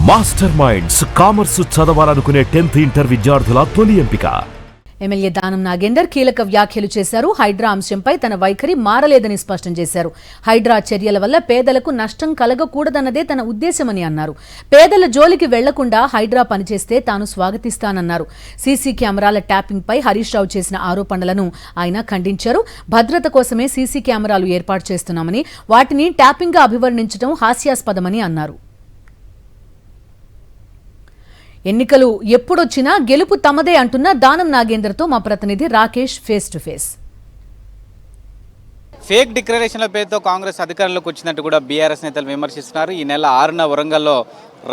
Master minds commerce చదవాలనుకునే 10th inter విద్యార్థుల తొలి ఎంపిక. ఎమ్మెల్యే దానం నాగేందర్ కీలక వ్యాఖ్యలు చేశారు. హైడ్రా అంశంపై తన వైఖరి మారలేదని స్పష్టం చేశారు. హైడ్రా చర్యల వల్ల పేదలకు నష్టం కలగకూడదన్నదే తన ఉద్దేశమని అన్నారు. పేదల జోలికి వెళ్లకుండా హైడ్రా పనిచేస్తే తాను స్వాగతిస్తానన్నారు. సీసీ కెమెరాల ట్యాపింగ్ పై హరీష్ రావు చేసిన ఆరోపణలను ఆయన ఖండించారు. భద్రత కోసమే సీసీ కెమెరాలు ఏర్పాటు చేస్తున్నామని, వాటిని ట్యాపింగ్ గా అభివర్ణించడం హాస్యాస్పదమని అన్నారు. ఎన్నికలు ఎప్పుడొచ్చినా గెలుపు తమదే అంటున్న దానం నాగేందర్తో మా ప్రతినిధి Rakesh face to face. Fake డిక్లరేషన్ల పేరుతో కాంగ్రెస్ అధికారంలోకి వచ్చినట్టు కూడా బీఆర్ఎస్ నేతలు విమర్శిస్తున్నారు. ఈ నెల 6న వరంగల్లో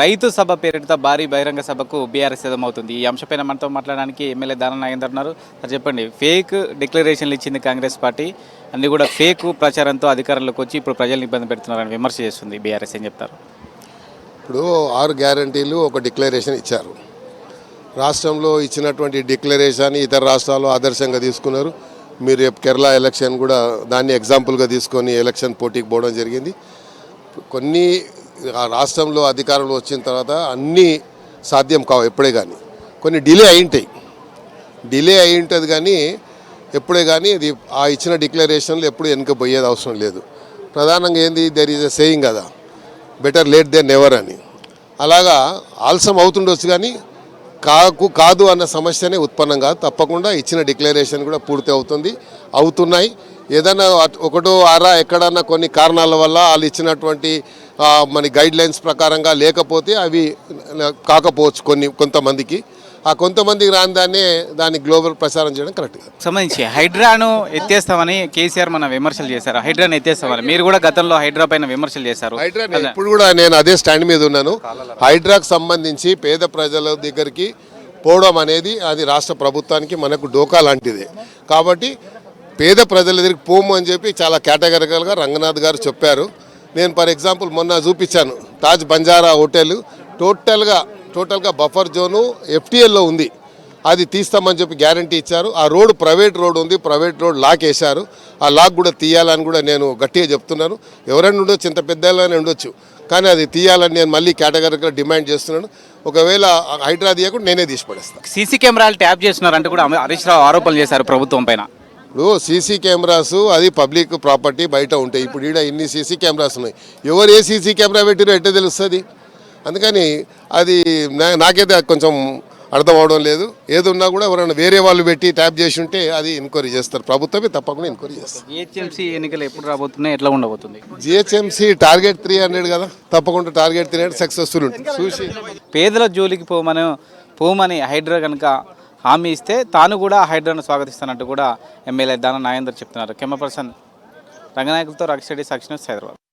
రైతు సభ పేరిట భారీ బహిరంగ సభకు బీఆర్ఎస్ సిద్ధమవుతుంది. ఈ అంశంపైన మనతో మాట్లాడడానికి ఎమ్మెల్యే దానం నాగేందర్ ఉన్నారు. సార్ చెప్పండి, ఫేక్ డిక్లరేషన్లు ఇచ్చింది కాంగ్రెస్ పార్టీ, అన్ని కూడా ఫేక్ ప్రచారంతో అధికారంలోకి వచ్చి ఇప్పుడు ప్రజలను ఇబ్బంది పెడుతున్నారని విమర్శ చేస్తుంది బీఆర్ఎస్. ఏం చెప్తారు? ఇప్పుడు 6 గ్యారంటీలు ఒక డిక్లరేషన్ ఇచ్చారు. రాష్ట్రంలో ఇచ్చినటువంటి డిక్లరేషన్ ఇతర రాష్ట్రాలు ఆదర్శంగా తీసుకున్నారు. మీరు రేపు కేరళ ఎలక్షన్ కూడా దాన్ని ఎగ్జాంపుల్గా తీసుకొని ఎలక్షన్ పోటీకి పోవడం జరిగింది. కొన్ని రాష్ట్రంలో అధికారంలో వచ్చిన తర్వాత అన్నీ సాధ్యం కావు ఎప్పుడే కానీ, కొన్ని డిలే అయి ఉంటుంది కానీ ఎప్పుడే కానీ అది ఆ ఇచ్చిన డిక్లరేషన్లు ఎప్పుడు వెనుక పోయేది అవసరం లేదు. ప్రధానంగా ఏంది, దెర్ ఈజ్ ఎ సేయింగ్ కదా, బెటర్ లేట్ దెన్ నెవర్ అని. అలాగా ఆలస్యం అవుతుండొచ్చు కానీ కాదు అన్న సమస్యనే ఉత్పన్నం కాదు. తప్పకుండా ఇచ్చిన డిక్లరేషన్ కూడా పూర్తి అవుతున్నాయి. ఏదైనా ఒకటో ఆరా ఎక్కడన్నా కొన్ని కారణాల వల్ల వాళ్ళు ఇచ్చినటువంటి మన గైడ్ లైన్స్ ప్రకారంగా లేకపోతే అవి కాకపోవచ్చు కొంతమందికి. ఆ కొంతమందికి రాని దాన్ని గ్లోబల్ ప్రచారం చేయడం కరెక్ట్గా. సంబంధించి హైడ్రాను ఎత్తేస్తామని కేసీఆర్ మన విమర్శలు చేశారు. హైడ్రాను ఎత్తేస్తామని మీరు కూడా గతంలో హైడ్రా పైన విమర్శలు చేశారు. హైడ్రా ఇప్పుడు కూడా నేను అదే స్టాండ్ మీద ఉన్నాను. హైడ్రాకు సంబంధించి పేద ప్రజల దగ్గరికి పోవడం అనేది అది రాష్ట్ర ప్రభుత్వానికి మనకు డోకా లాంటిదే. కాబట్టి పేద ప్రజల దగ్గరికి పోము అని చెప్పి చాలా కేటగిరికల్గా రంగనాథ్ గారు చెప్పారు. నేను ఫర్ ఎగ్జాంపుల్ మొన్న చూపించాను, తాజ్ బంజారా హోటల్ టోటల్గా బఫర్ జోను FTLలో ఉంది. అది తీస్తామని చెప్పి గ్యారంటీ ఇచ్చారు. ఆ రోడ్ ప్రైవేట్ రోడ్ ఉంది, ప్రైవేట్ రోడ్ లాక్ వేశారు. ఆ లాక్ కూడా తీయాలని కూడా నేను గట్టిగా చెప్తున్నాను. ఎవరైనా ఉండొచ్చు, ఇంత పెద్దగానే ఉండొచ్చు, కానీ అది తీయాలని నేను మళ్ళీ కేటగిరిగా డిమాండ్ చేస్తున్నాను. ఒకవేళ హైడ్రా తీయకుండా నేనే తీసి పడేస్తాను. సీసీ కెమెరాలు ట్యాప్ చేస్తున్నారంటూ కూడా హరీష్ రావు ఆరోపణలు చేశారు ప్రభుత్వం పైన. ఇప్పుడు సీసీ కెమెరాస్ అది పబ్లిక్ ప్రాపర్టీ, బయట ఉంటాయి. ఇప్పుడు ఈడ ఇన్ని సీసీ కెమెరాస్ ఉన్నాయి, ఎవరు ఏ సీసీ కెమెరా పెట్టిరో ఎట్లా తెలుస్తుంది? అందుకని అది నాకైతే కొంచెం అర్థం అవడం లేదు. ఏదున్నా కూడా ఎవరైనా వేరే వాళ్ళు పెట్టి ట్యాప్ చేసి ఉంటే అది ఎంక్వైరీ చేస్తారు, ప్రభుత్వమే తప్పకుండా ఎంక్వైరీ చేస్తారు. జిహెచ్ఎంసీ ఎన్నికలు ఎప్పుడు రాబోతున్నాయి, ఎట్లా ఉండబోతుంది? జిహెచ్ఎంసీ టార్గెట్ 300 కదా, తప్పకుండా టార్గెట్ 300 సక్సెస్ఫుల్ ఉంటుంది. చూసి పేదల జోలికి పోమని హైడ్రా కనుక హామీ ఇస్తే తాను కూడా హైడ్రాను స్వాగతిస్తానంటూ కూడా ఎమ్మెల్యే దానం నాగేందర్ చెప్తున్నారు. కెమెరా పర్సన్ రంగనాయకులతో రాకేష్ రెడ్డి, సాక్షి న్యూస్, హైదరాబాద్.